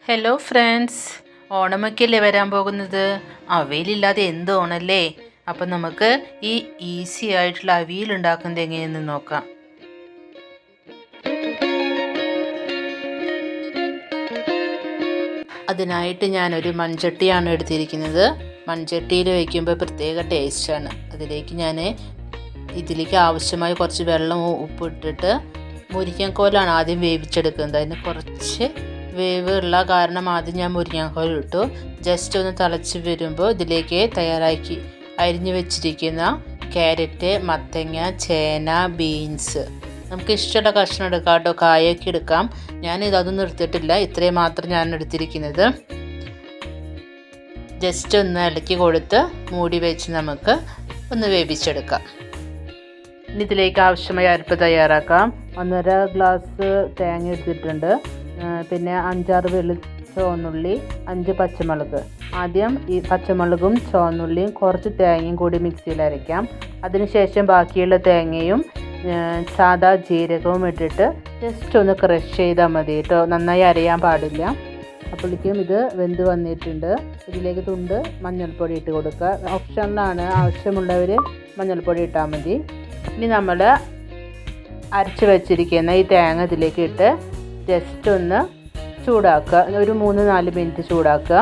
Hello friends, ഓണമൊക്കെയല്ലേ വരാൻ പോകുന്നത്. അവിയലില്ലാതെ എന്ത് ഓണല്ലേ. അപ്പം നമുക്ക് ഈ ഈസി ആയിട്ടുള്ള അവിയൽ ഉണ്ടാക്കുന്നത് എങ്ങനെയെന്ന് നോക്കാം. അതിനായിട്ട് ഞാനൊരു മൺചട്ടിയാണ് എടുത്തിരിക്കുന്നത്. മൺചട്ടിയിൽ വയ്ക്കുമ്പോൾ പ്രത്യേക ടേസ്റ്റാണ്. ഇതിലേക്ക് ആവശ്യമായ കുറച്ച് വെള്ളവും ഉപ്പിട്ടിട്ട് മുരിങ്ങക്കോലാണ് ആദ്യം വേവിച്ചെടുക്കുന്നത്. അതിന് കുറച്ച് വേവ് ഉള്ള കാരണം ആദ്യം ഞാൻ മുരിങ്ങക്കോൽ ഇട്ടു. ജസ്റ്റ് ഒന്ന് തിളച്ച് വരുമ്പോൾ ഇതിലേക്ക് അരിഞ്ഞു വെച്ചിരിക്കുന്ന ക്യാരറ്റ്, മത്തങ്ങ, ചേന, ബീൻസ്, നമുക്ക് ഇഷ്ടമുള്ള കഷ്ണം എടുക്കാം കേട്ടോ. കായൊക്കെ എടുക്കാം. ഞാനിതൊന്നും എടുത്തിട്ടില്ല, ഇത്രയും മാത്രം ഞാൻ എടുത്തിരിക്കുന്നത്. ജസ്റ്റ് ഒന്ന് ഇളക്കി കൊടുത്ത് മൂടി വെച്ച് നമുക്ക് ഒന്ന് വേവിച്ചെടുക്കാം. ഇനി ഇതിലേക്ക് ആവശ്യമായ അരപ്പ് തയ്യാറാക്കാം. 1.5 ഗ്ലാസ് തേങ്ങ എടുത്തിട്ടുണ്ട്. പിന്നെ 5-6 ചുവന്നുള്ളി, 5 പച്ചമുളക്. ആദ്യം ഈ പച്ചമുളകും ചുവന്നുള്ളിയും കുറച്ച് തേങ്ങയും കൂടി മിക്സിയിൽ അരയ്ക്കാം. അതിനുശേഷം ബാക്കിയുള്ള തേങ്ങയും സാദാ ജീരകവും ഇട്ടിട്ട് ജസ്റ്റ് ഒന്ന് ക്രഷ് ചെയ്താൽ മതി കേട്ടോ. നന്നായി അരയാൻ പാടില്ല. അപ്പോഴേക്കും ഇത് വെന്ത് വന്നിട്ടുണ്ട്. ഇതിലേക്ക് തുണ്ട് മഞ്ഞൾപ്പൊടി ഇട്ട് കൊടുക്കുക. ഓപ്ഷനിലാണ്, ആവശ്യമുള്ളവർ മഞ്ഞൾപ്പൊടി ഇട്ടാൽ മതി. ഇനി നമ്മൾ അരച്ച് വെച്ചിരിക്കുന്ന ഈ തേങ്ങ ഇതിലേക്ക് ഇട്ട് ജസ്റ്റ് ഒന്ന് ചൂടാക്കുക. ഒരു 3-4 മിനിറ്റ് ചൂടാക്കുക.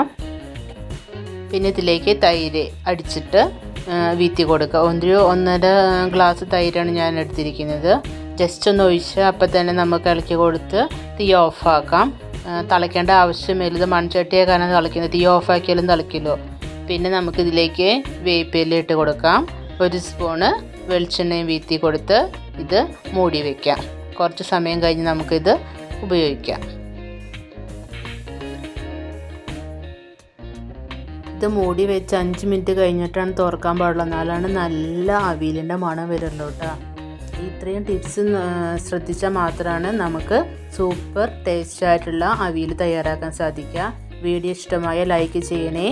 പിന്നെ ഇതിലേക്ക് തൈര് അടിച്ചിട്ട് വീത്തി കൊടുക്കുക. 1.5 ഗ്ലാസ് തൈരാണ് ഞാൻ എടുത്തിരിക്കുന്നത്. ജസ്റ്റ് ഒന്ന് ഒഴിച്ച് അപ്പം തന്നെ നമുക്ക് ഇളക്കി കൊടുത്ത് തീ ഓഫാക്കാം. തിളയ്ക്കേണ്ട ആവശ്യമില്ല. ഇത് മൺചട്ടിയെ കാരണം തിളയ്ക്കുന്നത്. തീ ഓഫാക്കിയാലും തിളയ്ക്കില്ലോ. പിന്നെ നമുക്കിതിലേക്ക് വേപ്പില ഇട്ട് കൊടുക്കാം. 1 സ്പൂണ് വെളിച്ചെണ്ണയും വീത്തി കൊടുത്ത് ഇത് മൂടി വയ്ക്കാം. കുറച്ച് സമയം കഴിഞ്ഞ് നമുക്കിത് ഉപയോഗിക്കാം. ഇത് മൂടി വെച്ച് 5 മിനിറ്റ് കഴിഞ്ഞിട്ടാണ് തുറക്കാൻ പാടുള്ളൂ. എന്നാലാണ് നല്ല അവിയലിൻ്റെ മണം വരുള്ളൂ കേട്ടോ. ഇത്രയും ടിപ്സ് ശ്രദ്ധിച്ചാൽ മാത്രമാണ് നമുക്ക് സൂപ്പർ ടേസ്റ്റ് ആയിട്ടുള്ള അവിയൽ തയ്യാറാക്കാൻ സാധിക്കുക. വീഡിയോ ഇഷ്ടമായ ലൈക്ക് ചെയ്യണേ.